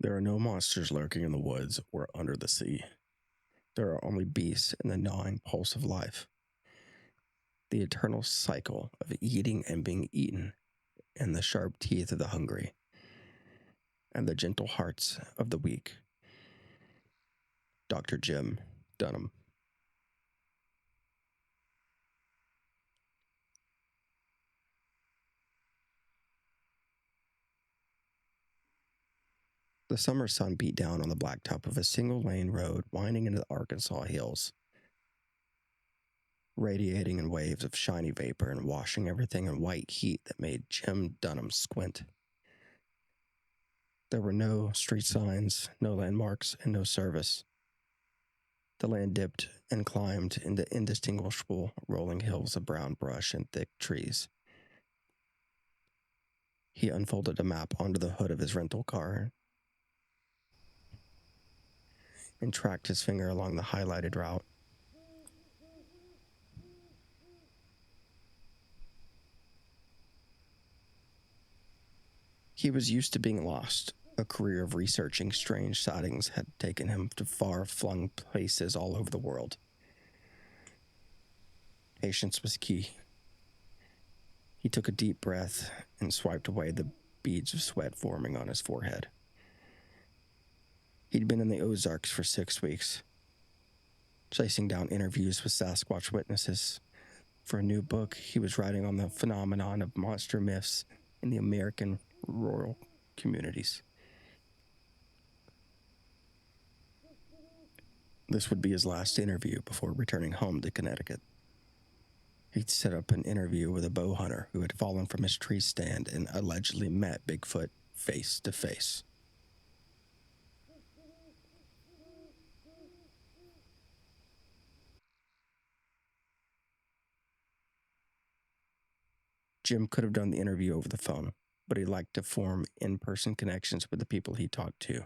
There are no monsters lurking in the woods or under the sea. There are only beasts in the gnawing pulse of life. The eternal cycle of eating and being eaten, and the sharp teeth of the hungry, and the gentle hearts of the weak. Dr. Jim Dunham. The summer sun beat down on the blacktop of a single-lane road winding into the Arkansas hills, radiating in waves of shiny vapor and washing everything in white heat that made Jim Dunham squint. There were no street signs, no landmarks, and no service. The land dipped and climbed into indistinguishable rolling hills of brown brush and thick trees. He unfolded a map onto the hood of his rental car and tracked his finger along the highlighted route. He was used to being lost. A career of researching strange sightings had taken him to far-flung places all over the world. Patience was key. He took a deep breath and swiped away the beads of sweat forming on his forehead. He'd been in the Ozarks for 6 weeks, chasing down interviews with Sasquatch witnesses. For a new book, he was writing on the phenomenon of monster myths in the American rural communities. This would be his last interview before returning home to Connecticut. He'd set up an interview with a bow hunter who had fallen from his tree stand and allegedly met Bigfoot face to face. Jim could have done the interview over the phone, but he liked to form in-person connections with the people he talked to.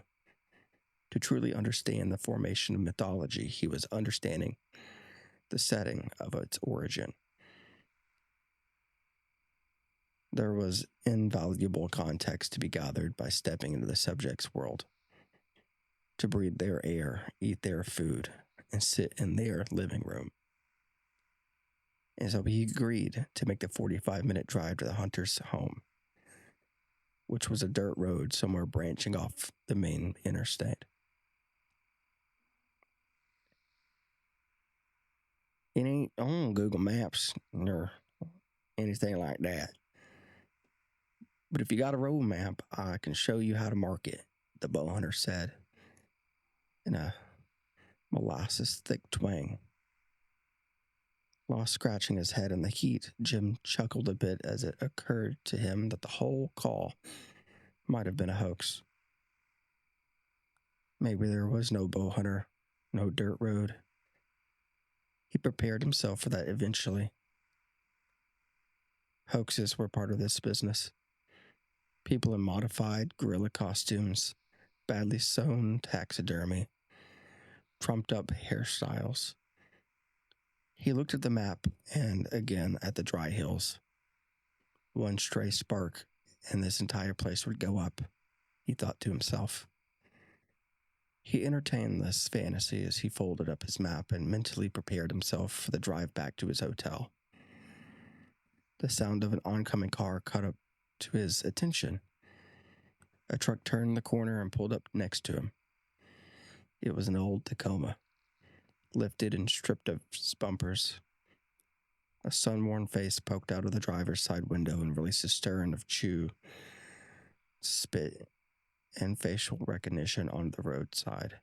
To truly understand the formation of mythology, he was understanding the setting of its origin. There was invaluable context to be gathered by stepping into the subject's world, to breathe their air, eat their food, and sit in their living room. And so he agreed to make the 45-minute drive to the hunter's home, which was a dirt road somewhere branching off the main interstate. It ain't on Google Maps or anything like that. But if you got a road map, I can show you how to mark it, the bow hunter said, in a molasses-thick twang. While scratching his head in the heat, Jim chuckled a bit as it occurred to him that the whole call might have been a hoax. Maybe there was no bow hunter, no dirt road. He prepared himself for that eventually. Hoaxes were part of this business. People in modified gorilla costumes, badly sewn taxidermy, trumped-up hairstyles. He looked at the map and again at the dry hills. One stray spark and this entire place would go up, he thought to himself. He entertained this fantasy as he folded up his map and mentally prepared himself for the drive back to his hotel. The sound of an oncoming car caught up to his attention. A truck turned the corner and pulled up next to him. It was an old Tacoma, lifted and stripped of its bumpers. A sun-worn face poked out of the driver's side window and released a stern of chew, spit, and facial recognition on the roadside.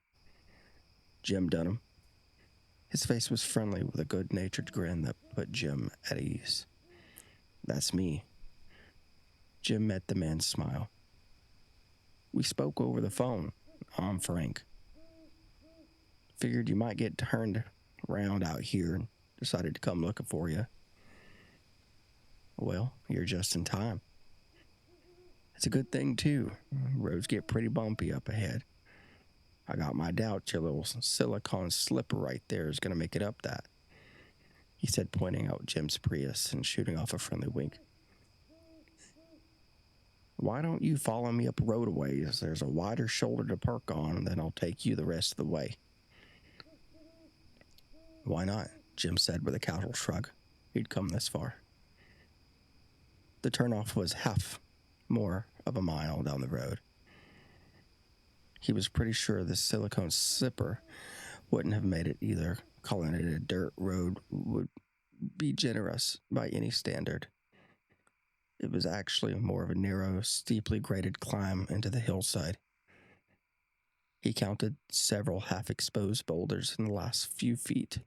Jim Dunham. His face was friendly with a good-natured grin that put Jim at ease. That's me. Jim met the man's smile. We spoke over the phone. I'm Frank. Figured you might get turned around out here and decided to come looking for you. Well, you're just in time. It's a good thing, too. Roads get pretty bumpy up ahead. I got my doubts your little silicone slipper right there is going to make it up that, he said, pointing out Jim's Prius and shooting off a friendly wink. Why don't you follow me up road a ways? There's a wider shoulder to park on, and then I'll take you the rest of the way. Why not? Jim said with a casual shrug. He'd come this far. The turnoff was half more of a mile down the road. He was pretty sure the silicone zipper wouldn't have made it either. Calling it a dirt road would be generous by any standard. It was actually more of a narrow, steeply graded climb into the hillside. He counted several half-exposed boulders in the last few feet.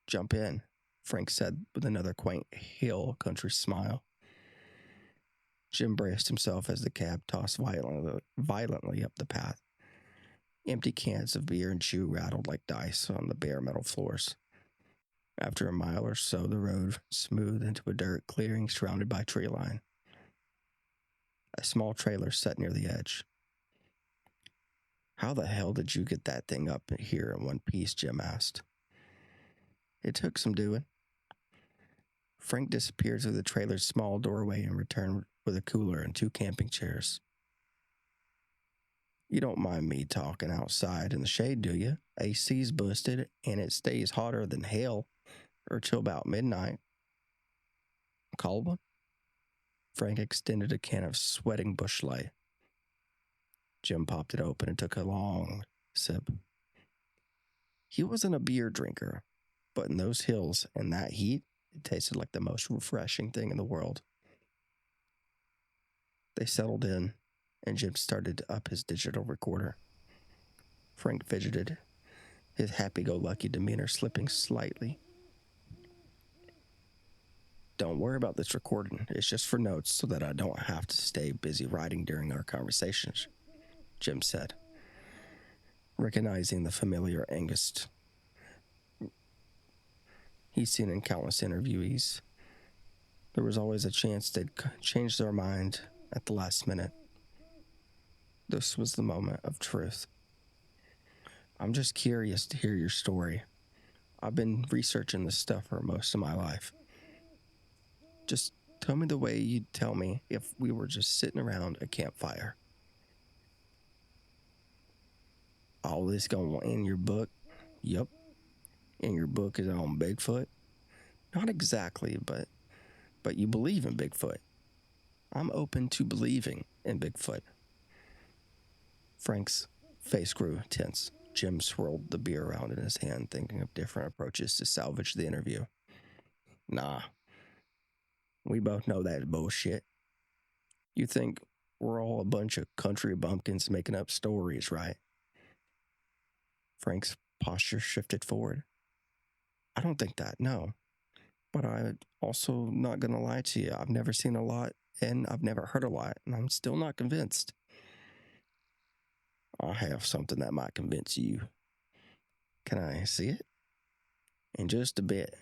Jump in, Frank said with another quaint hill country smile. Jim braced himself as the cab tossed violently up the path. Empty cans of beer and chew rattled like dice on the bare metal floors. After a mile or so, the road smoothed into a dirt clearing surrounded by tree line. A small trailer sat near the edge. How the hell did you get that thing up here in one piece? Jim asked. It took some doing. Frank disappeared through the trailer's small doorway and returned with a cooler and 2 camping chairs. You don't mind me talking outside in the shade, do you? AC's busted, and it stays hotter than hell, or till about midnight. Cold one? Frank extended a can of sweating Busch Light. Jim popped it open and took a long sip. He wasn't a beer drinker, but in those hills and that heat, it tasted like the most refreshing thing in the world. They settled in, and Jim started to up his digital recorder. Frank fidgeted, his happy-go-lucky demeanor slipping slightly. Don't worry about this recording. It's just for notes so that I don't have to stay busy writing during our conversations, Jim said, recognizing the familiar angst he's seen in countless interviewees. There was always a chance they'd change their mind at the last minute. This was the moment of truth. I'm just curious to hear your story. I've been researching this stuff for most of my life. Just tell me the way you'd tell me if we were just sitting around a campfire. All this going in your book? Yup. And your book is on Bigfoot? Not exactly, but you believe in Bigfoot. I'm open to believing in Bigfoot. Frank's face grew tense. Jim swirled the beer around in his hand, thinking of different approaches to salvage the interview. Nah. We both know that's bullshit. You think we're all a bunch of country bumpkins making up stories, right? Frank's posture shifted forward. I don't think that, no. But I'm also not going to lie to you. I've never seen a lot, and I've never heard a lot, and I'm still not convinced. I have something that might convince you. Can I see it? In just a bit.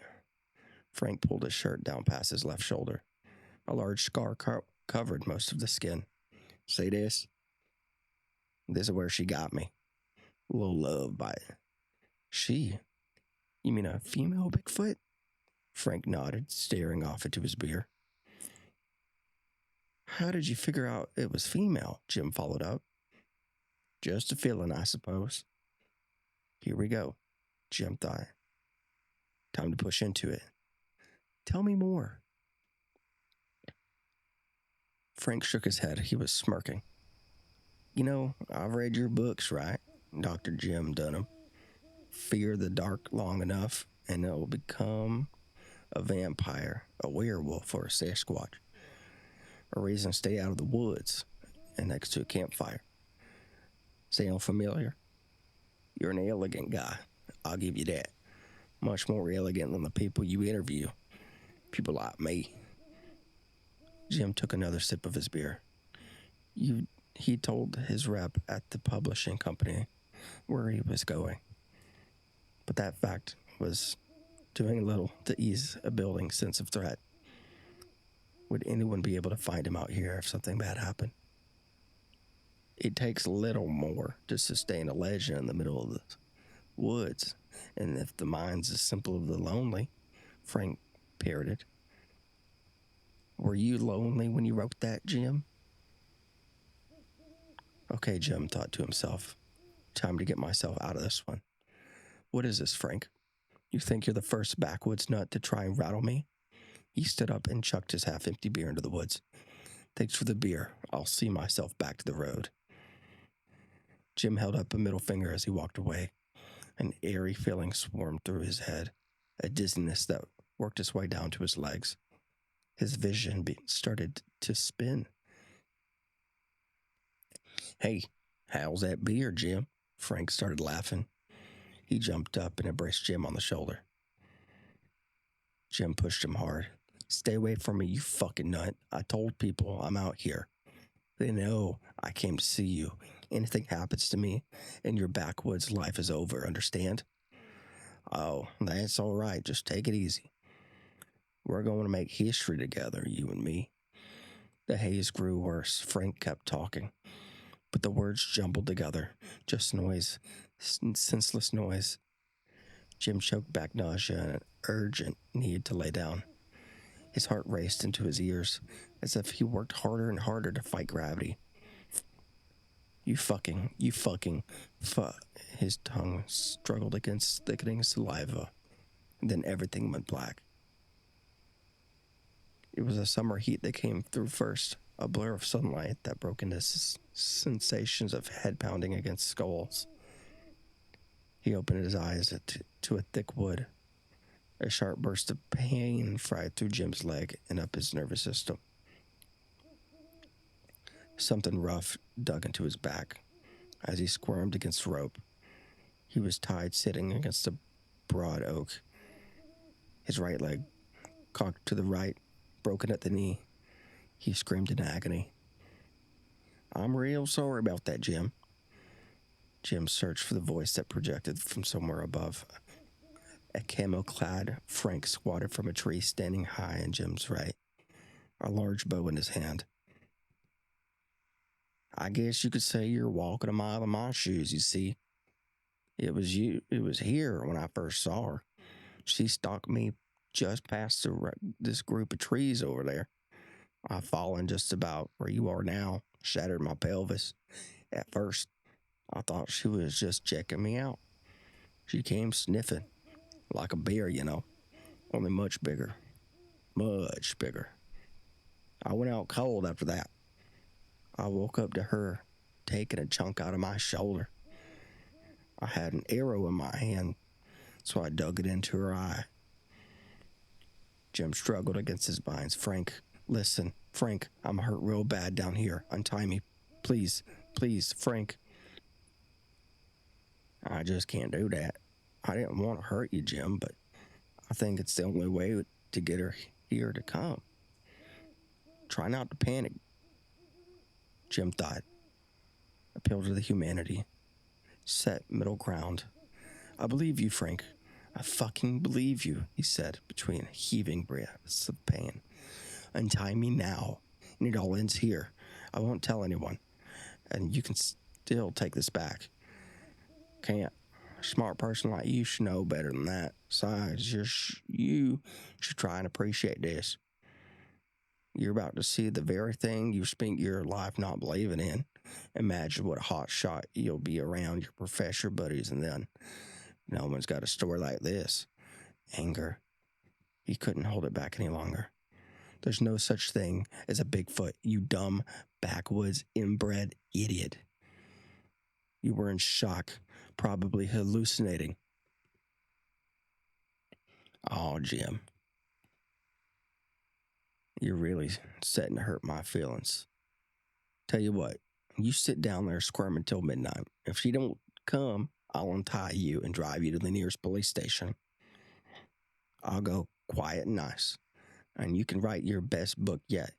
Frank pulled his shirt down past his left shoulder. A large scar covered most of the skin. See this? This is where she got me. A little love bite. She? You mean a female Bigfoot? Frank nodded, staring off into his beer. How did you figure out it was female? Jim followed up. Just a feeling, I suppose. Here we go, Jim thought. Time to push into it. Tell me more. Frank shook his head. He was smirking. You know, I've read your books, right, Dr. Jim Dunham? Fear the dark long enough, and it'll become a vampire, a werewolf, or a Sasquatch. A reason to stay out of the woods and next to a campfire. Sound familiar? You're an elegant guy, I'll give you that. Much more elegant than the people you interview. People like me. Jim took another sip of his beer. He told his rep at the publishing company where he was going. But that fact was doing little to ease a building sense of threat. Would anyone be able to find him out here if something bad happened? It takes little more to sustain a legend in the middle of the woods, and if the mind's as simple as the lonely, Frank parroted. Were you lonely when you wrote that, Jim? Okay, Jim thought to himself. Time to get myself out of this one. What is this, Frank? You think you're the first backwoods nut to try and rattle me? He stood up and chucked his half-empty beer into the woods. Thanks for the beer. I'll see myself back to the road. Jim held up a middle finger as he walked away. An airy feeling swarmed through his head, a dizziness that worked its way down to his legs. His vision started to spin. Hey, how's that beer, Jim? Frank started laughing. He jumped up and embraced Jim on the shoulder. Jim pushed him hard. Stay away from me, you fucking nut. I told people I'm out here. They know I came to see you. Anything happens to me, and your backwoods life is over, understand? Oh, that's all right. Just take it easy. We're going to make history together, you and me. The haze grew worse. Frank kept talking, but the words jumbled together. Just noise, senseless noise. Jim choked back nausea and an urgent need to lay down. His heart raced into his ears, as if he worked harder and harder to fight gravity. You fucking. His tongue struggled against thickening saliva. Then everything went black. It was a summer heat that came through first, a blur of sunlight that broke into sensations of head pounding against skulls. He opened his eyes to a thick wood. A sharp burst of pain fried through Jim's leg and up his nervous system. Something rough dug into his back as he squirmed against the rope. He was tied sitting against a broad oak. His right leg, cocked to the right, broken at the knee. He screamed in agony. I'm real sorry about that, Jim. Jim searched for the voice that projected from somewhere above. A camo-clad Frank squatted from a tree standing high in Jim's right, a large bow in his hand. I guess you could say you're walking a mile in my shoes, you see. It was here when I first saw her. She stalked me just past this group of trees over there. I've fallen just about where you are now, shattered my pelvis. At first, I thought she was just checking me out. She came sniffing, like a bear, you know, only much bigger. Much bigger. I went out cold after that. I woke up to her taking a chunk out of my shoulder. I had an arrow in my hand, so I dug it into her eye. Jim struggled against his binds. Frank, listen. Frank, I'm hurt real bad down here. Untie me. Please, Frank. I just can't do that. I didn't want to hurt you, Jim, but I think it's the only way to get her here to come. Try not to panic. Jim thought. Appeal to the humanity. Set middle ground. I believe you, Frank. I fucking believe you, he said between heaving breaths of pain. Untie me now, and it all ends here. I won't tell anyone, and you can still take this back. Can't. A smart person like you should know better than that. Besides, you should try and appreciate this. You're about to see the very thing you've spent your life not believing in. Imagine what a hot shot you'll be around your professor buddies, and then no one's got a story like this. Anger. He couldn't hold it back any longer. There's no such thing as a Bigfoot, you dumb, backwoods, inbred idiot. You were in shock, probably hallucinating. Oh, Jim. You're really setting to hurt my feelings. Tell you what, you sit down there squirming till midnight. If she don't come, I'll untie you and drive you to the nearest police station. I'll go quiet and nice, and you can write your best book yet.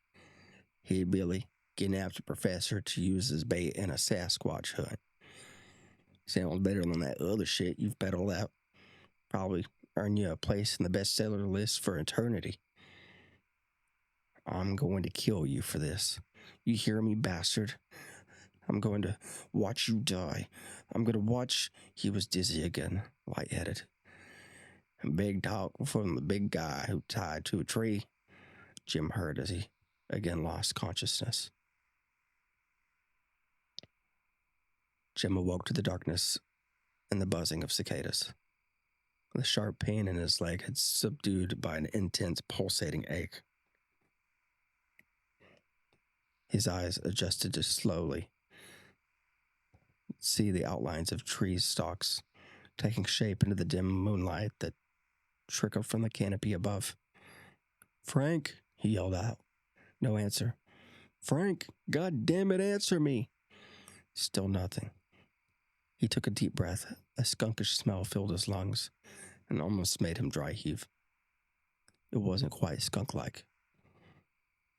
Hey, Billy, kidnapped the professor to use as bait in a Sasquatch hunt. Sounds better than that other shit you've peddled out. Probably earn you a place in the bestseller list for eternity. I'm going to kill you for this. You hear me, bastard? I'm going to watch you die. I'm going to watch. He was dizzy again, lightheaded. Big talk from the big guy who tied to a tree. Jim heard as he again lost consciousness. Jim awoke to the darkness and the buzzing of cicadas. The sharp pain in his leg had subdued by an intense pulsating ache. His eyes adjusted to slowly see the outlines of tree stalks taking shape into the dim moonlight that trickled from the canopy above. "Frank," he yelled out. No answer. "Frank, God damn it, answer me." Still nothing. He took a deep breath. A skunkish smell filled his lungs and almost made him dry heave. It wasn't quite skunk-like.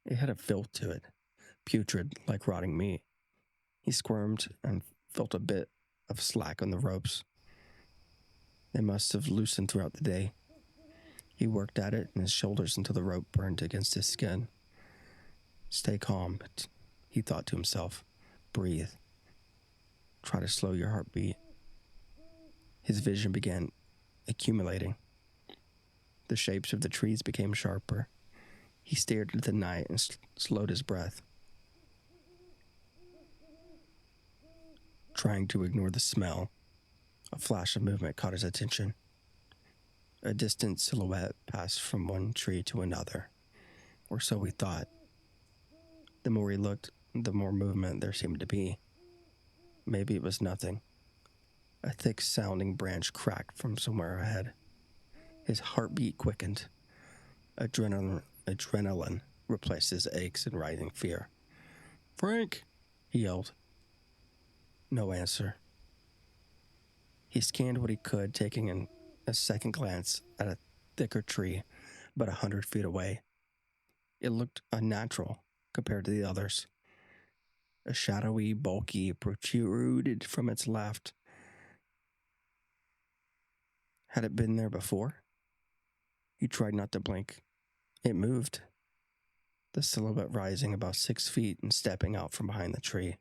It had a filth to it, putrid like rotting meat. He squirmed and felt a bit of slack on the ropes. They must have loosened throughout the day. He worked at it in his shoulders until the rope burned against his skin. Stay calm, he thought to himself. Breathe. Try to slow your heartbeat. His vision began accumulating. The shapes of the trees became sharper. He stared into the night and slowed his breath. Trying to ignore the smell, a flash of movement caught his attention. A distant silhouette passed from one tree to another, or so he thought. The more he looked, the more movement there seemed to be. Maybe it was nothing. A thick-sounding branch cracked from somewhere ahead. His heartbeat quickened. Adrenaline replaced his aches and rising fear. "Frank!" he yelled. No answer. He scanned what he could, taking a second glance at a thicker tree about 100 feet away. It looked unnatural compared to the others. A shadowy, bulky protruded from its left. Had it been there before? He tried not to blink. It moved, the silhouette rising about 6 feet and stepping out from behind the tree.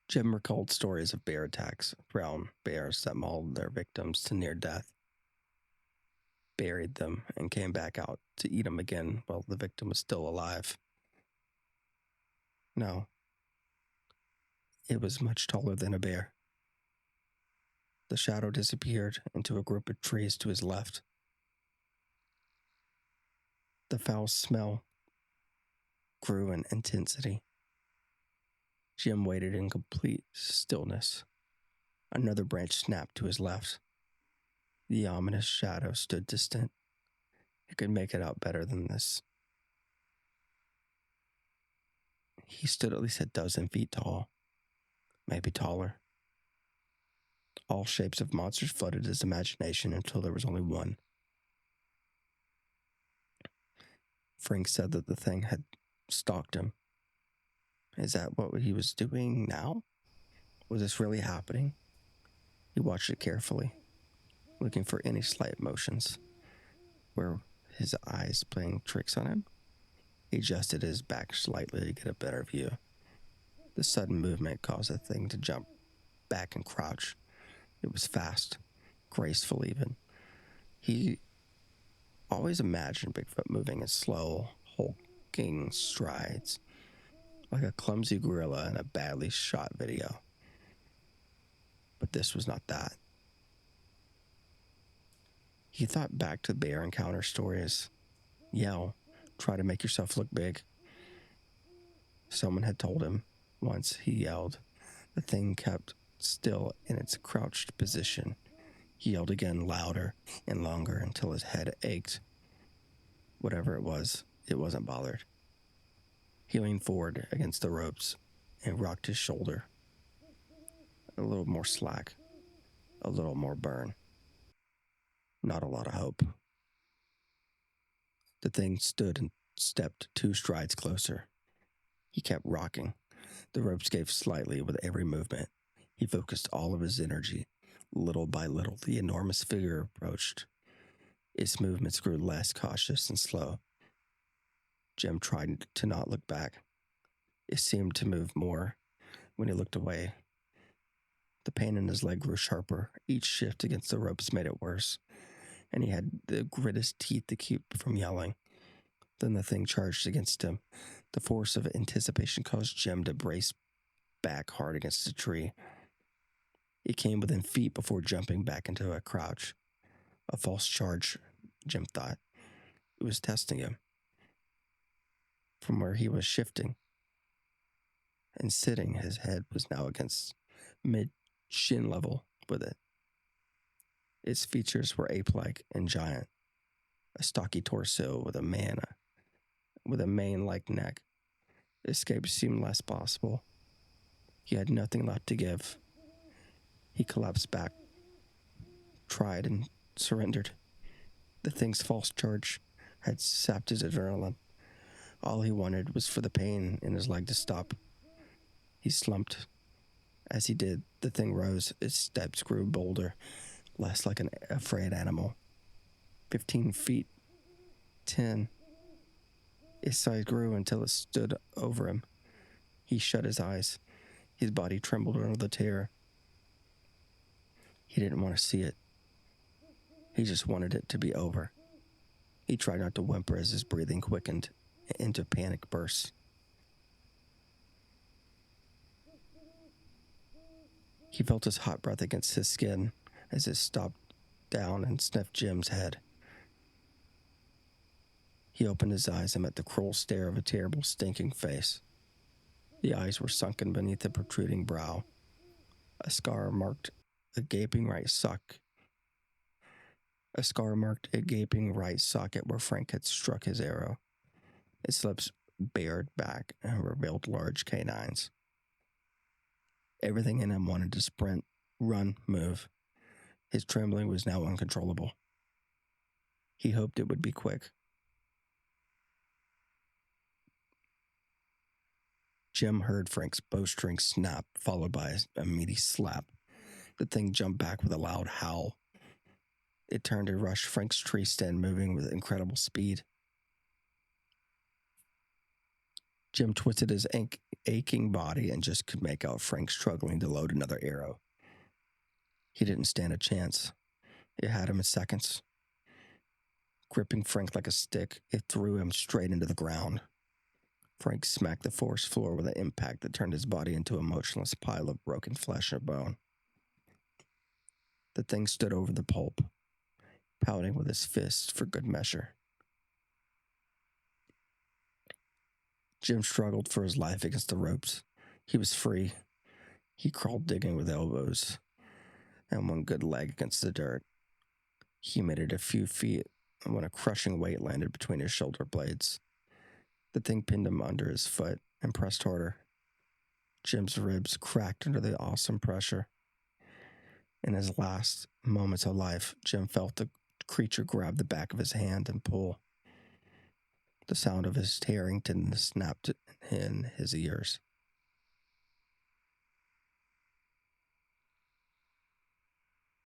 Jim recalled stories of bear attacks, brown bears that mauled their victims to near death, buried them, and came back out to eat them again while the victim was still alive. No, it was much taller than a bear. The shadow disappeared into a group of trees to his left. The foul smell grew in intensity. Jim waited in complete stillness. Another branch snapped to his left. The ominous shadow stood distant. He could make it out better than this. He stood at least a dozen feet tall, maybe taller. All shapes of monsters flooded his imagination until there was only one. Frank said that the thing had stalked him. Is that what he was doing now? Was this really happening? He watched it carefully, looking for any slight motions. Were his eyes playing tricks on him? He adjusted his back slightly to get a better view. The sudden movement caused the thing to jump back and crouch. It was fast, graceful even. He always imagined Bigfoot moving in slow, hulking strides, like a clumsy gorilla in a badly shot video. But this was not that. He thought back to bear encounter stories. Yell, try to make yourself look big. Someone had told him once he yelled. The thing kept still in its crouched position. He yelled again, louder and longer, until his head ached. Whatever it wasn't bothered. He leaned forward against the ropes and rocked his shoulder. A little more slack, a little more burn. Not a lot of hope. The thing stood and stepped 2 strides closer. He kept rocking. The ropes gave slightly with every movement. He focused all of his energy. Little by little, the enormous figure approached. Its movements grew less cautious and slow. Jim tried to not look back. It seemed to move more when he looked away. The pain in his leg grew sharper. Each shift against the ropes made it worse. and he had to grit his teeth to keep from yelling. Then the thing charged against him. The force of anticipation caused Jim to brace back hard against the tree. It came within feet before jumping back into a crouch. A false charge, Jim thought. It was testing him. From where he was shifting and sitting, his head was now against mid-shin level with it. Its features were ape-like and giant. A stocky torso with a mane-like neck. Escape seemed less possible. He had nothing left to give. He collapsed back, tried, and surrendered. The thing's false charge had sapped his adrenaline. All he wanted was for the pain in his leg to stop. He slumped. As he did, the thing rose. Its steps grew bolder, less like an afraid animal. 15 feet. 10. Its size grew until it stood over him. He shut his eyes. His body trembled under the terror. He didn't want to see it. He just wanted it to be over. He tried not to whimper as his breathing quickened into panic bursts. He felt his hot breath against his skin as it stopped down and sniffed Jim's head. He opened his eyes and met the cruel stare of a terrible, stinking face. The eyes were sunken beneath the protruding brow. A scar marked a gaping right socket where Frank had struck his arrow. Its lips bared back and revealed large canines. Everything in him wanted to sprint, run, move. His trembling was now uncontrollable. He hoped it would be quick. Jim heard Frank's bowstring snap, followed by a meaty slap. The thing jumped back with a loud howl. It turned and rushed Frank's tree stand, moving with incredible speed. Jim twisted his aching body and just could make out Frank struggling to load another arrow. He didn't stand a chance. It had him in seconds. Gripping Frank like a stick, it threw him straight into the ground. Frank smacked the forest floor with an impact that turned his body into a motionless pile of broken flesh and bone. The thing stood over the pulp, pouting with his fists for good measure. Jim struggled for his life against the ropes. He was free. He crawled, digging with elbows and one good leg against the dirt. He made it a few feet when a crushing weight landed between his shoulder blades. The thing pinned him under his foot and pressed harder. Jim's ribs cracked under the awesome pressure. In his last moments of life, Jim felt the creature grab the back of his hand and pull. The sound of his tearing tendon snapped in his ears.